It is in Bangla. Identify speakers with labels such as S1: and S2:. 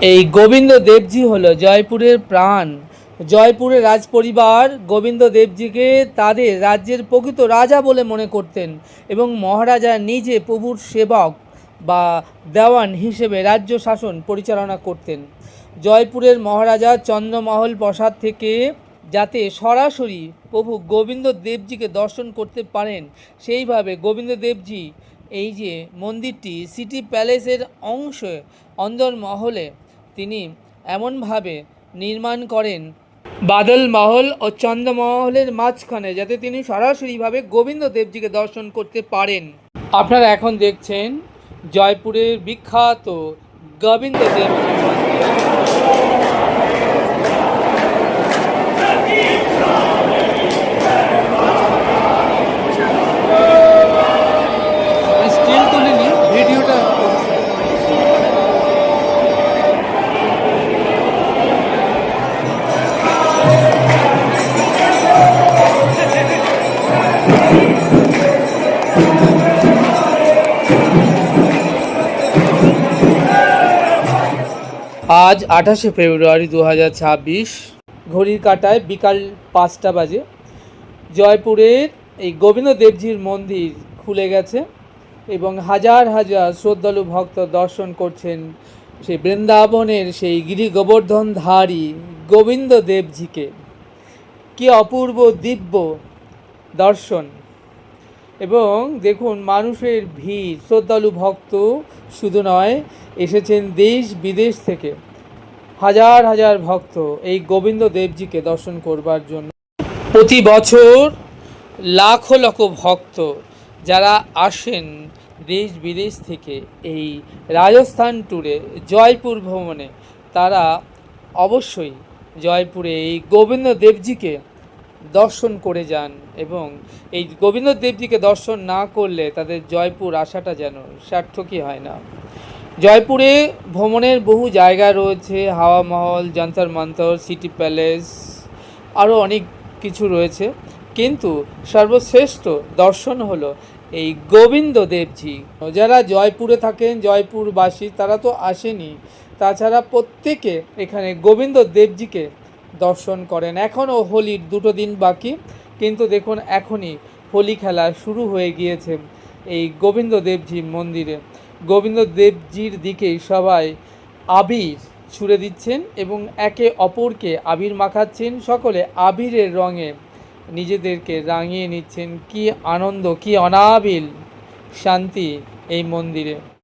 S1: এই গোবিন্দ দেবজি হলো জয়পুরের প্রাণ। জয়পুরের রাজপরিবার গোবিন্দ দেবজিকে তাদের রাজ্যের প্রকৃত রাজা বলে মনে করতেন এবং মহারাজা নিজে প্রভুর সেবক বা দেওয়ান হিসেবে রাজ্য শাসন পরিচালনা করতেন। জয়পুরের মহারাজা চন্দ্রমহল প্রাসাদ থেকে যাতে সরাসরি প্রভু গোবিন্দ দেবজিকে দর্শন করতে পারেন, সেইভাবে গোবিন্দ দেবজি এই যে মন্দিরটি সিটি প্যালেসের অংশ অন্দরমহলে তিনি এমনভাবে নির্মাণ করেন বাদল মহল ও চন্দ্রমহলের মাঝখানে, যাতে তিনি সরাসরিভাবে গোবিন্দ দেবজিকে দর্শন করতে পারেন। আপনারা এখন দেখছেন জয়পুরের বিখ্যাত গোবিন্দ দেবজি স্টিল তুলিনি, ভিডিওটা আজ 28শে ফেব্রুয়ারি 2026, ঘড়ির কাঁটায় বিকাল 5টা বাজে। জয়পুরের এই গোবিন্দ দেবজির মন্দির খুলে গেছে এবং হাজার হাজার শ্রদ্ধালু ভক্ত দর্শন করছেন সেই বৃন্দাবনের সেই গিরি গোবর্ধনধারী গোবিন্দ দেবজিকে। কি অপূর্ব দিব্য দর্শন! এবং দেখুন মানুষের ভিড়, শ্রদ্ধালু ভক্ত শুধু নয়, এসেছেন দেশ বিদেশ থেকে হাজার হাজার ভক্ত এই গোবিন্দ দেবজিকে দর্শন করবার জন্য। প্রতি বছর লাখো লাখো ভক্ত যারা আসেন দেশ বিদেশ থেকে এই রাজস্থান ট্যুরে জয়পুর ভ্রমণে, তারা অবশ্যই জয়পুরে এই গোবিন্দ দেবজিকে দর্শন করে যান। এবং এই গোবিন্দ দেবজিকে দর্শন না করলে তাদের জয়পুর আসাটা যেন সার্থকই হয় না। জয়পুরে ভ্রমণের বহু জায়গা রয়েছে, হাওয়া মহল, যন্তর মন্তর, সিটি প্যালেস, আরও অনেক কিছু রয়েছে, কিন্তু সর্বশ্রেষ্ঠ দর্শন হলো এই গোবিন্দ দেবজি। যারা জয়পুরে থাকেন, জয়পুরবাসী, তারা তো আসেনি, তাছাড়া প্রত্যেকে এখানে গোবিন্দ দেবজিকে দর্শন করেন। এখনও হোলির 2 দিন বাকি, কিন্তু দেখুন এখনই হোলি খেলা শুরু হয়ে গিয়েছে এই গোবিন্দ দেবজি মন্দিরে। গোবিন্দ দেবজির দিকেই সবাই আবির ছুঁড়ে দিচ্ছেন এবং একে অপরকে আবির মাখাচ্ছেন, সকলে আবিরের রঙে নিজেদেরকে রাঙিয়ে নিচ্ছেন। কি আনন্দ, কি অনাবিল শান্তি এই মন্দিরে!